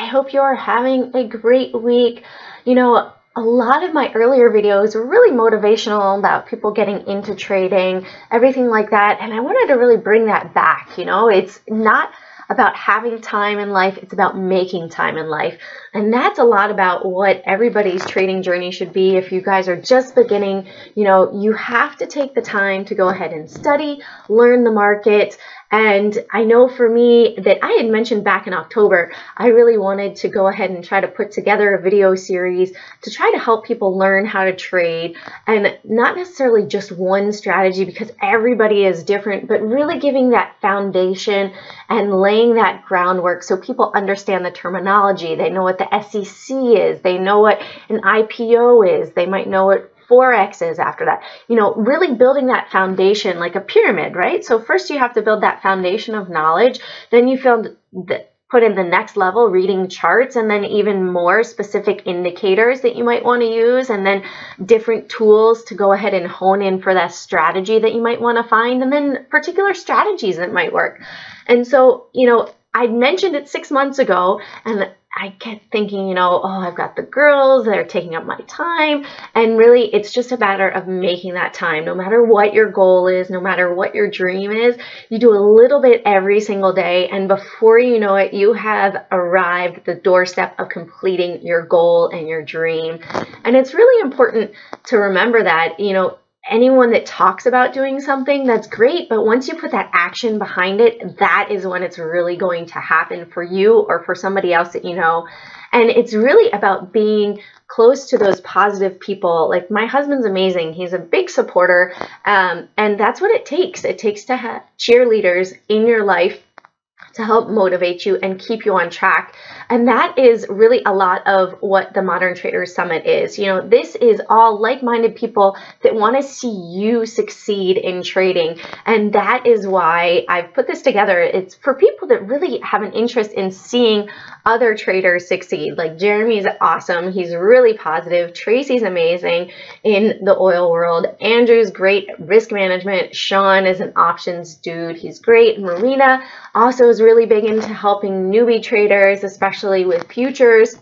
I hope you're having a great week. You know, a lot of my earlier videos were really motivational about people getting into trading, everything like that. And I wanted to really bring that back. You know, it's not about having time in life, it's about making time in life. And that's a lot about what everybody's trading journey should be. If you guys are just beginning, you know, you have to take the time to go ahead and study, learn the market. And I know for me that I had mentioned back in October, I really wanted to go ahead and try to put together a video series to try to help people learn how to trade, and not necessarily just one strategy because everybody is different, but really giving that foundation and laying that groundwork so people understand the terminology. They know what the SEC is. They know what an IPO is. They might know what Forex is after that. You know, really building that foundation like a pyramid, right? So first you have to build that foundation of knowledge. Then you put in the next level, reading charts, and then even more specific indicators that you might want to use, and then different tools to go ahead and hone in for that strategy that you might want to find, and then particular strategies that might work. And so, you know, I mentioned it 6 months ago, and I kept thinking, you know, oh, I've got the girls, they're taking up my time. And really, it's just a matter of making that time. No matter what your goal is, no matter what your dream is, you do a little bit every single day. And before you know it, you have arrived at the doorstep of completing your goal and your dream. And it's really important to remember that, you know, anyone that talks about doing something, that's great, but once you put that action behind it, that is when it's really going to happen for you or for somebody else that you know. And it's really about being close to those positive people. Like my husband's amazing. He's a big supporter, and that's what it takes. It takes to have cheerleaders in your life to help motivate you and keep you on track. And that is really a lot of what the Modern Traders Summit is. You know, this is all like-minded people that want to see you succeed in trading. And that is why I've put this together. It's for people that really have an interest in seeing other traders succeed. Like Jeremy's awesome. He's really positive. Tracy's amazing in the oil world. Andrew's great at risk management. Sean is an options dude. He's great. Marina also is really big into helping newbie traders, especially with futures.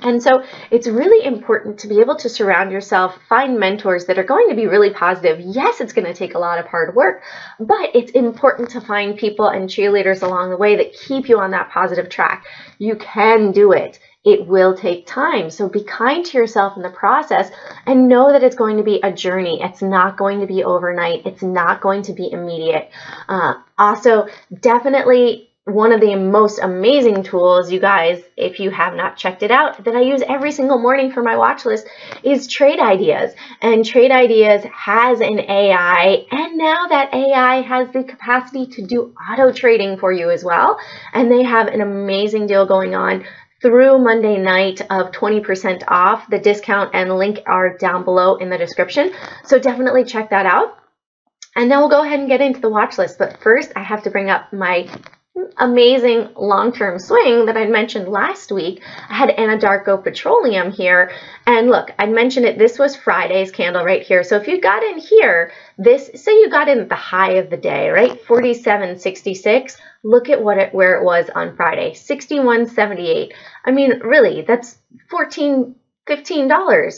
And so it's really important to be able to surround yourself, find mentors that are going to be really positive. Yes, it's going to take a lot of hard work, but it's important to find people and cheerleaders along the way that keep you on that positive track. You can do it. It will take time. So be kind to yourself in the process and know that it's going to be a journey. It's not going to be overnight. It's not going to be immediate. Also, definitely one of the most amazing tools, you guys, if you have not checked it out, that I use every single morning for my watch list is Trade Ideas. And Trade Ideas has an AI, and now that AI has the capacity to do auto trading for you as well. And they have an amazing deal going on through Monday night of 20% off. The discount and link are down below in the description. So definitely check that out. And then we'll go ahead and get into the watch list. But first, I have to bring up my amazing long-term swing that I mentioned last week. I had Anadarko Petroleum here, and look, I mentioned it, this was Friday's candle right here. So if you got in here, say you got in at the high of the day, right, 47.66, look at where it was on Friday, 61.78. I mean, really, that's $15,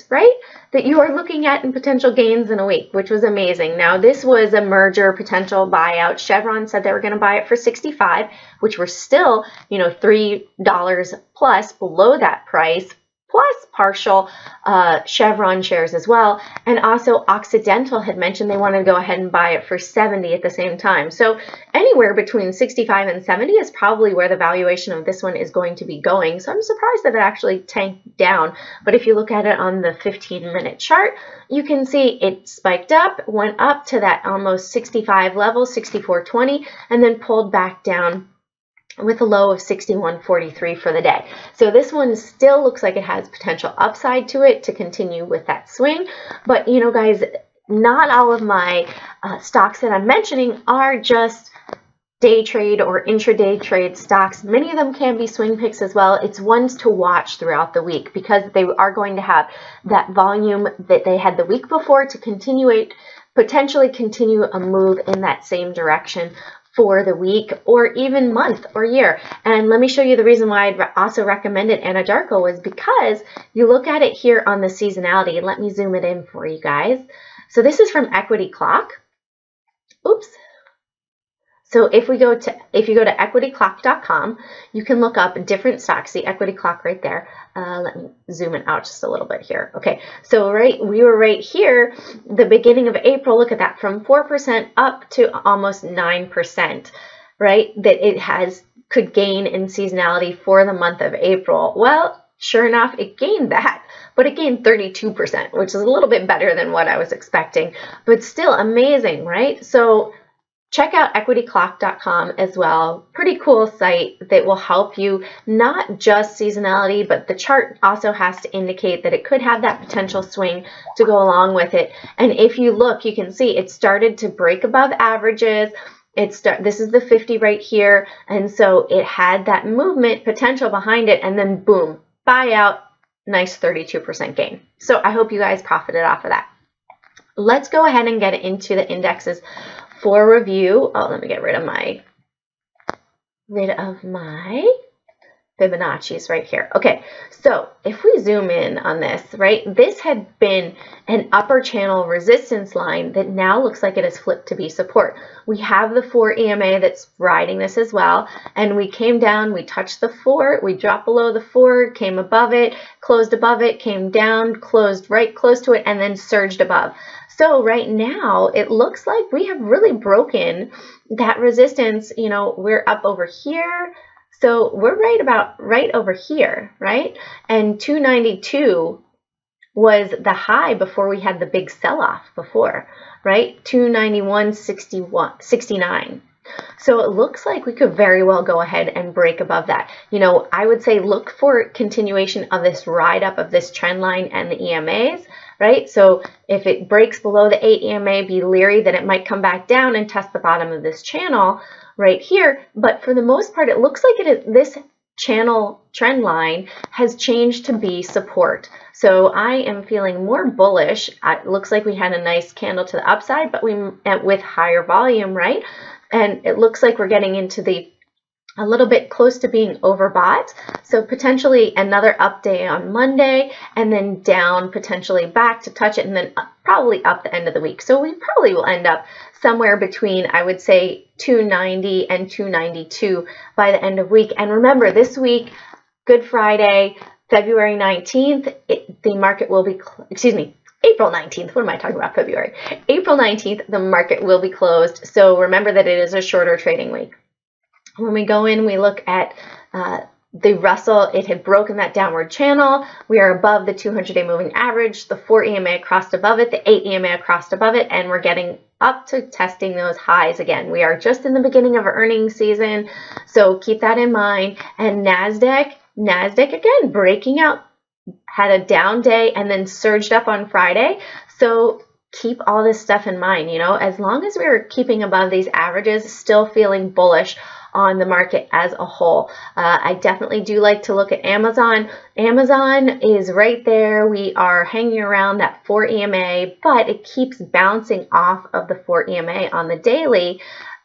right, that you are looking at in potential gains in a week, which was amazing. Now, this was a merger potential buyout. Chevron said they were going to buy it for $65, which were still, you know, $3 plus below that price, plus partial Chevron shares as well. And also Occidental had mentioned they wanted to go ahead and buy it for $70 at the same time. So anywhere between 65 and 70 is probably where the valuation of this one is going to be going. So I'm surprised that it actually tanked down. But if you look at it on the 15-minute chart, you can see it spiked up, went up to that almost 65 level, 64.20, and then pulled back down with a low of 61.43 for the day. So this one still looks like it has potential upside to it to continue with that swing. But, you know, guys, not all of my stocks that I'm mentioning are just day trade or intraday trade stocks. Many of them can be swing picks as well. It's ones to watch throughout the week because they are going to have that volume that they had the week before to potentially continue a move in that same direction for the week or even month or year. And let me show you the reason why I'd also recommended Anadarko was because you look at it here on the seasonality. Let me zoom it in for you guys. So this is from Equity Clock. Oops. So if you go to equityclock.com, you can look up different stocks. See Equity Clock right there. Let me zoom it out just a little bit here. Okay, so we were right here, the beginning of April. Look at that, from 4% up to almost 9%, right? That it could gain in seasonality for the month of April. Well, sure enough, it gained that, but it gained 32%, which is a little bit better than what I was expecting, but still amazing, right? So check out equityclock.com as well. Pretty cool site that will help you, not just seasonality, but the chart also has to indicate that it could have that potential swing to go along with it. And if you look, you can see it started to break above averages. This is the 50 right here. And so it had that movement potential behind it, and then boom, buyout, nice 32% gain. So I hope you guys profited off of that. Let's go ahead and get into the indexes for review. Oh, let me get rid of my Fibonacci's right here. Okay, so if we zoom in on this, right, this had been an upper channel resistance line that now looks like it has flipped to be support. We have the 4 EMA that's riding this as well, and we came down, we touched the 4, we dropped below the 4, came above it, closed above it, came down, closed right close to it, and then surged above. So right now, it looks like we have really broken that resistance. You know, we're up over here. So we're right over here, right? And 292 was the high before we had the big sell-off before, right? 291.69. So it looks like we could very well go ahead and break above that. You know, I would say look for continuation of this ride up of this trend line and the EMAs, right? So if it breaks below the 8 EMA, be leery that it might come back down and test the bottom of this channel right here. But for the most part, it looks like this channel trend line has changed to be support. So I am feeling more bullish. It looks like we had a nice candle to the upside, but with higher volume, right? And it looks like we're getting into a little bit close to being overbought. So potentially another up day on Monday, and then down potentially back to touch it, and then probably up the end of the week. So we probably will end up somewhere between, I would say, 290 and 292 by the end of week. And remember, this week, Good Friday, February 19th, the market will be, April 19th, what am I talking about, February? April 19th, the market will be closed. So remember that it is a shorter trading week. When we go in, we look at the Russell. It had broken that downward channel. We are above the 200-day moving average. The 4 EMA crossed above it, the 8 EMA crossed above it, and we're getting up to testing those highs again. We are just in the beginning of earnings season, so keep that in mind. And NASDAQ again, breaking out, had a down day and then surged up on Friday. So keep all this stuff in mind, you know, as long as we're keeping above these averages, still feeling bullish on the market as a whole. I definitely do like to look at Amazon. Amazon is right there. We are hanging around that 4 EMA, but it keeps bouncing off of the 4 EMA on the daily.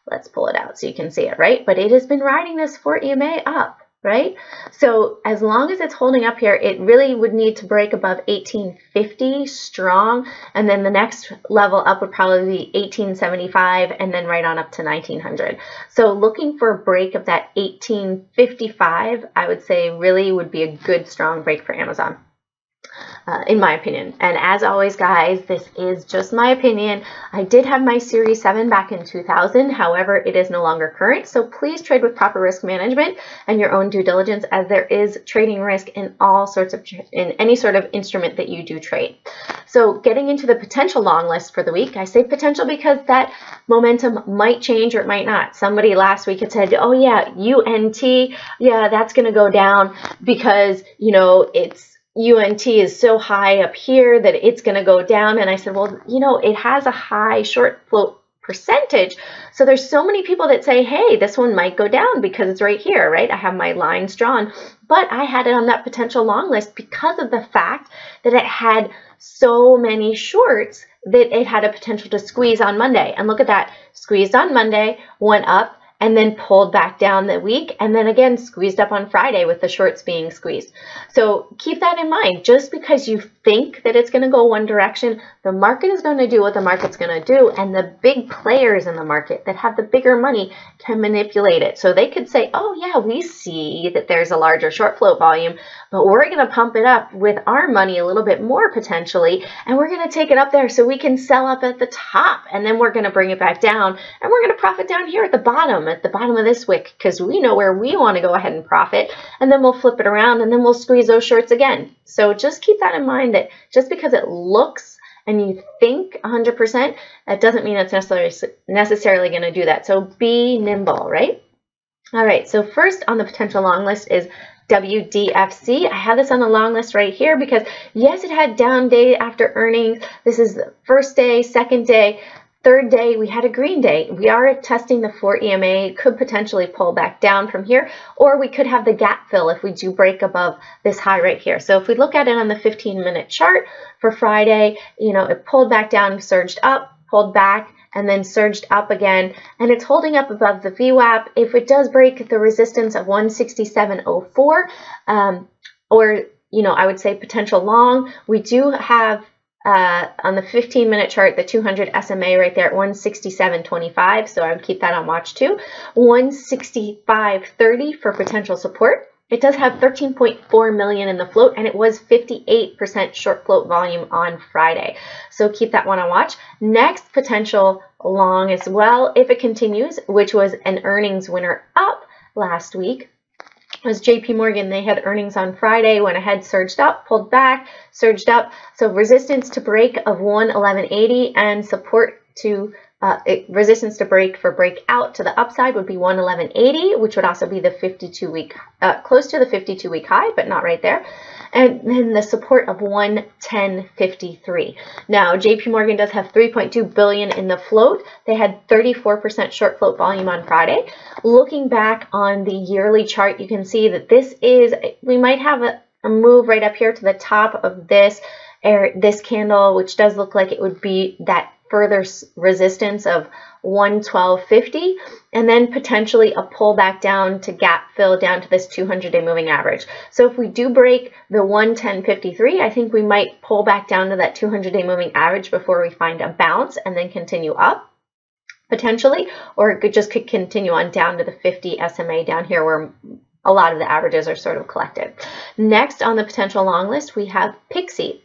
Let's pull it out so you can see it, right? But it has been riding this 4 EMA up, right? So as long as it's holding up here, it really would need to break above 1850 strong, and then the next level up would probably be 1875, and then right on up to 1900. So looking for a break of that 1855, I would say really would be a good strong break for Amazon. In my opinion. And as always, guys, this is just my opinion. I did have my Series 7 back in 2000. However, it is no longer current. So please trade with proper risk management and your own due diligence, as there is trading risk in any sort of instrument that you do trade. So getting into the potential long list for the week, I say potential because that momentum might change or it might not. Somebody last week had said, oh yeah, UNT, yeah, that's going to go down because, you know, UNT is so high up here that it's going to go down. And I said, well, you know, it has a high short float percentage. So there's so many people that say, hey, this one might go down because it's right here, right? I have my lines drawn, but I had it on that potential long list because of the fact that it had so many shorts that it had a potential to squeeze on Monday. And look at that, squeezed on Monday, went up, and then pulled back down the week, and then again squeezed up on Friday with the shorts being squeezed. So keep that in mind. Just because you think that it's going to go one direction, the market is going to do what the market's going to do, and the big players in the market that have the bigger money can manipulate it. So they could say, oh yeah, we see that there's a larger short float volume, but we're going to pump it up with our money a little bit more potentially, and we're going to take it up there so we can sell up at the top, and then we're going to bring it back down, and we're going to profit down here at the bottom of this wick, because we know where we want to go ahead and profit, and then we'll flip it around, and then we'll squeeze those shorts again. So just keep that in mind, that just because it looks and you think 100%, that doesn't mean it's necessarily going to do that. So be nimble, right? All right, so first on the potential long list is WDFC. I have this on the long list right here because yes, it had down day after earnings. This is the first day, second day, third day, we had a green day. We are testing the 4 EMA, could potentially pull back down from here, or we could have the gap fill if we do break above this high right here. So if we look at it on the 15-minute chart for Friday, you know, it pulled back down, surged up, pulled back, and then surged up again, and it's holding up above the VWAP. If it does break the resistance of 167.04, or, you know, I would say potential long, we do have on the 15-minute chart, the 200 SMA right there at 167.25, so I would keep that on watch too. 165.30 for potential support. It does have 13.4 million in the float, and it was 58% short float volume on Friday. So keep that one on watch. Next, potential long as well, if it continues, which was an earnings winner up last week, was JPM. They had earnings on Friday, went ahead, surged up, pulled back, surged up. So resistance to break of 111.80 and support to resistance to break for breakout to the upside would be 111.80, which would also be the 52-week, close to the 52-week high, but not right there. And then the support of 110.53. Now, JPM does have 3.2 billion in the float. They had 34% short float volume on Friday. Looking back on the yearly chart, you can see that this is, we might have a move right up here to the top of this candle, which does look like it would be that further resistance of 112.50, and then potentially a pullback down to gap fill down to this 200-day moving average. So if we do break the 110.53, I think we might pull back down to that 200-day moving average before we find a bounce and then continue up potentially, or it could just continue on down to the 50 SMA down here where a lot of the averages are sort of collected. Next on the potential long list, we have Pixie.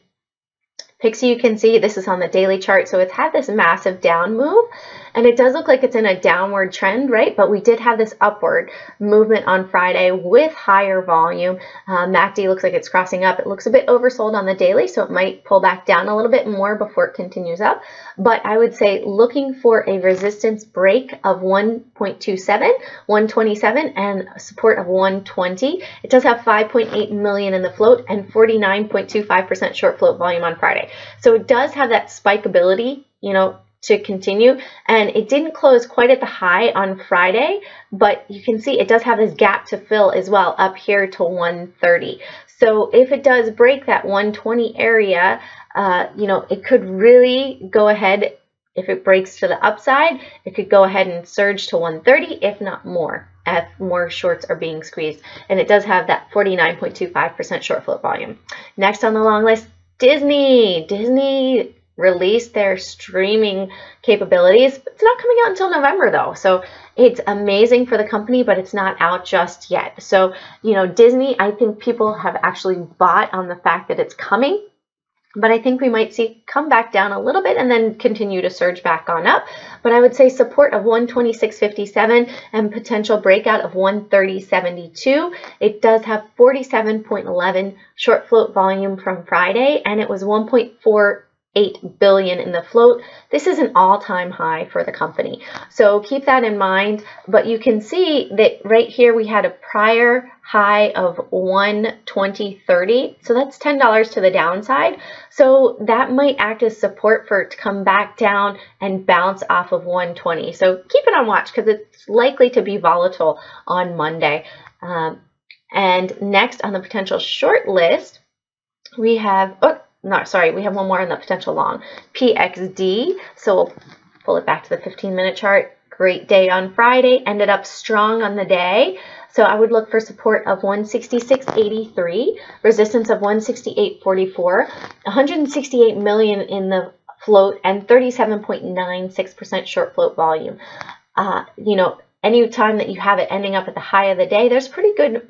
Pixie, you can see this is on the daily chart, so it's had this massive down move, and it does look like it's in a downward trend, right? But we did have this upward movement on Friday with higher volume. MACD looks like it's crossing up. It looks a bit oversold on the daily, so it might pull back down a little bit more before it continues up. But I would say looking for a resistance break of 1.27, 127, and support of 120. It does have 5.8 million in the float and 49.25% short float volume on Friday. So it does have that spikeability, you know, to continue, and it didn't close quite at the high on Friday, but you can see it does have this gap to fill as well up here to 130. So if it does break that 120 area, you know, it could really go ahead. If it breaks to the upside, it could go ahead and surge to 130, if not more, if more shorts are being squeezed. And it does have that 49.25% short float volume. Next on the long list, Disney. Disney released their streaming capabilities. It's not coming out until November though. So it's amazing for the company, but it's not out just yet. So, you know, Disney, I think people have actually bought on the fact that it's coming, but I think we might see come back down a little bit and then continue to surge back on up. But I would say support of 126.57 and potential breakout of 130.72. It does have 47.11 short float volume from Friday, and it was 1.48 billion in the float. This is an all-time high for the company. So keep that in mind, but you can see that right here we had a prior high of 120.30. So that's $10 to the downside. So that might act as support for it to come back down and bounce off of 120. So keep it on watch because it's likely to be volatile on Monday. And next on the potential short list, we have, we have one more on the potential long, PXD. So we'll pull it back to the 15-minute chart, Great day on Friday, ended up strong on the day. So I would look for support of 166.83, resistance of 168.44, 168 million in the float, and 37.96% short float volume. You know, any time that you have it ending up at the high of the day, there's pretty good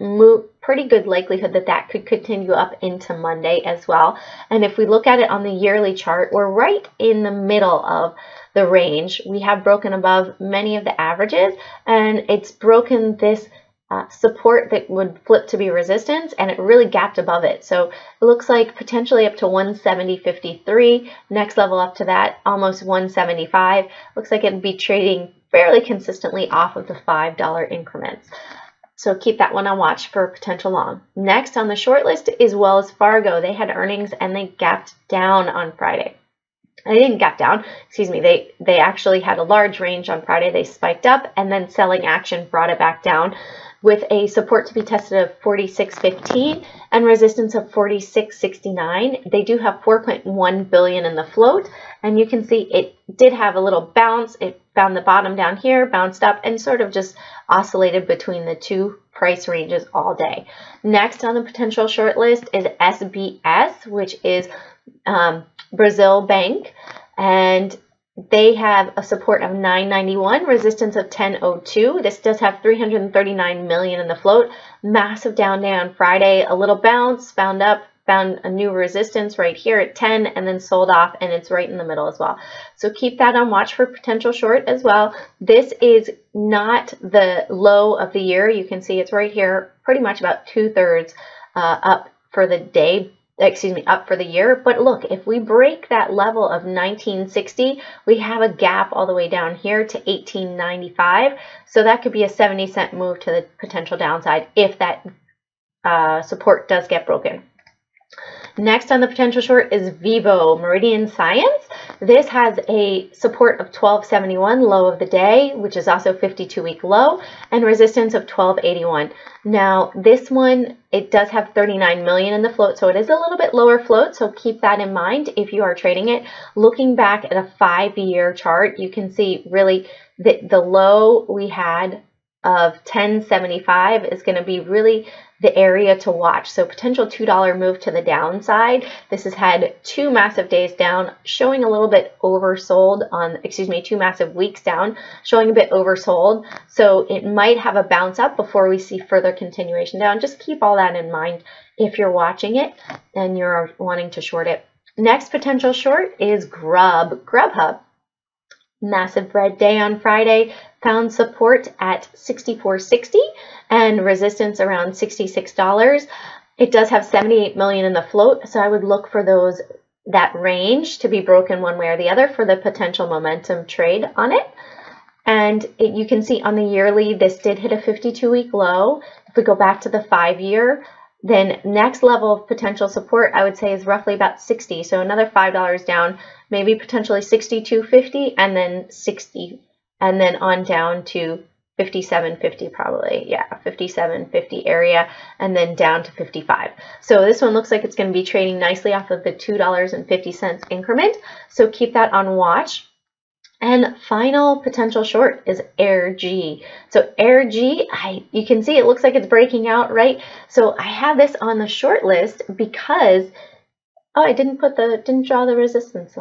likelihood that that could continue up into Monday as well. And if we look at it on the yearly chart, we're right in the middle of the range. We have broken above many of the averages, and it's broken this support that would flip to be resistance, and it really gapped above it. So it looks like potentially up to 170.53. Next level up to that, almost 175. Looks like it'd be trading fairly consistently off of the $5 increments. So keep that one on watch for potential long. Next on the short list is Wells Fargo. They had earnings and they gapped down on Friday. They didn't gap down, excuse me, they actually had a large range on Friday. They spiked up and then selling action brought it back down with a support to be tested of 46.15 and resistance of 46.69. They do have 4.1 billion in the float, and you can see it did have a little bounce. It found the bottom down here, bounced up, and sort of just oscillated between the two price ranges all day. Next on the potential short list is SBS, which is Brazil Bank, and they have a support of 991, resistance of 1002. This does have 339 million in the float. Massive down day on Friday, a little bounce, found a new resistance right here at 10, and then sold off, and it's right in the middle as well. So keep that on watch for potential short as well. This is not the low of the year. You can see it's right here, pretty much about 2/3 up for the day. Excuse me, up for the year. But look, if we break that level of 1960, we have a gap all the way down here to 1895. So that could be a 70-cent move to the potential downside if that support does get broken. Next on the potential short is Vivo, Meridian Science. This has a support of 1271, low of the day, which is also 52-week low, and resistance of 1281. Now, this one, it does have 39 million in the float, so it is a little bit lower float, so keep that in mind if you are trading it. Looking back at a 5-year chart, you can see really that the low we had of 1075 is going to be really the area to watch. So potential $2 move to the downside. This has had 2 massive days down, showing a little bit oversold on, excuse me, 2 massive weeks down, showing a bit oversold. So it might have a bounce up before we see further continuation down. Just keep all that in mind if you're watching it and you're wanting to short it. Next potential short is Grubhub. Massive red day on Friday, found support at 64.60 and resistance around $66. It does have 78 million in the float, so I would look for that range to be broken one way or the other for the potential momentum trade on it. And you can see on the yearly, this did hit a 52-week low. If we go back to the 5-year, then next level of potential support, I would say, is roughly about 60. So another $5 down, maybe potentially 62.50, and then 60, and then on down to 57.50 probably. Yeah, 57.50 area, and then down to 55. So this one looks like it's going to be trading nicely off of the $2.50 increment. So keep that on watch. And final potential short is AirG. So AirG, you can see it looks like it's breaking out, right? So I have this on the short list because, oh, I didn't draw the resistance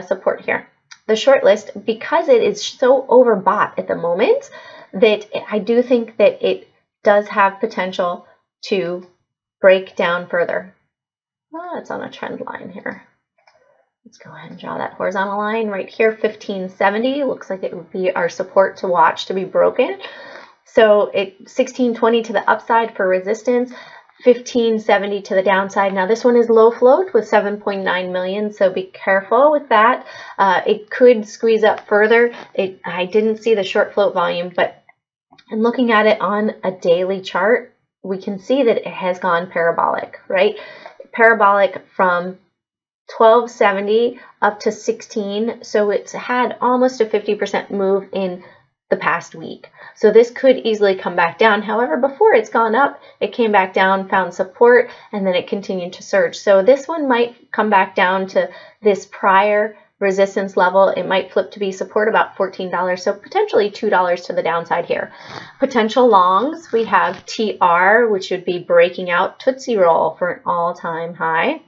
support here. The short list, because it is so overbought at the moment, that I do think that it does have potential to break down further. Oh, it's on a trend line here. Let's go ahead and draw that horizontal line right here, 1570. Looks like it would be our support to watch to be broken. So 1620 to the upside for resistance, 1570 to the downside. Now this one is low float with 7.9 million, so be careful with that. It could squeeze up further. I didn't see the short float volume, but in looking at it on a daily chart, we can see that it has gone parabolic, right? Parabolic from 1270 up to 16, so it's had almost a 50% move in the past week. So this could easily come back down. However, before it's gone up, it came back down, found support, and then it continued to surge. So this one might come back down to this prior resistance level. It might flip to be support about $14, so potentially $2 to the downside here. Potential longs, we have TR, which would be breaking out Tootsie Roll for an all-time high,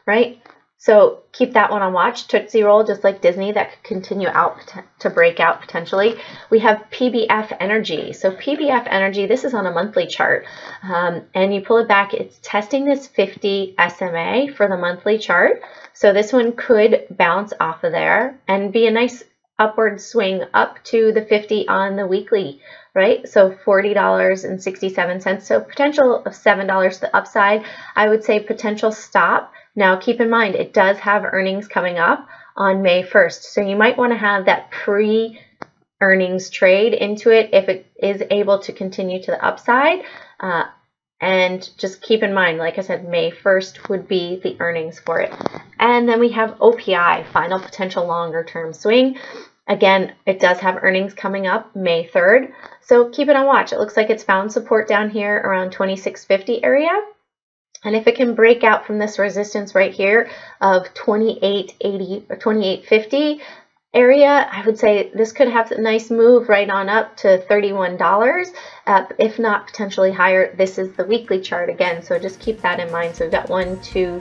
right? So keep that one on watch. Tootsie Roll, just like Disney, that could continue out to break out potentially. We have PBF Energy. So PBF Energy, this is on a monthly chart. And you pull it back, it's testing this 50 SMA for the monthly chart. So this one could bounce off of there and be a nice upward swing up to the 50 on the weekly, right? So $40.67. So potential of $7 to the upside. I would say potential stop. Now, keep in mind, it does have earnings coming up on May 1st. So you might want to have that pre-earnings trade into it if it is able to continue to the upside. And just keep in mind, like I said, May 1st would be the earnings for it. And then we have OPI, final potential longer term swing. Again, it does have earnings coming up May 3rd. So keep it on watch. It looks like it's found support down here around 2650 area. And if it can break out from this resistance right here of 2880 or 2850 area, I would say this could have a nice move right on up to $31, if not potentially higher. This is the weekly chart again, so just keep that in mind. So we've got 1, 2,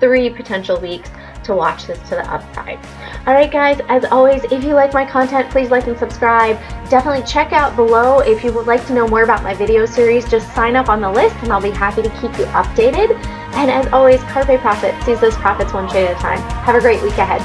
3 potential weeks to watch this to the upside. All right, guys, as always, if you like my content, please like and subscribe. Definitely check out below if you would like to know more about my video series. Just sign up on the list and I'll be happy to keep you updated. And as always, carpe profit, seize those profits one trade at a time. Have a great week ahead.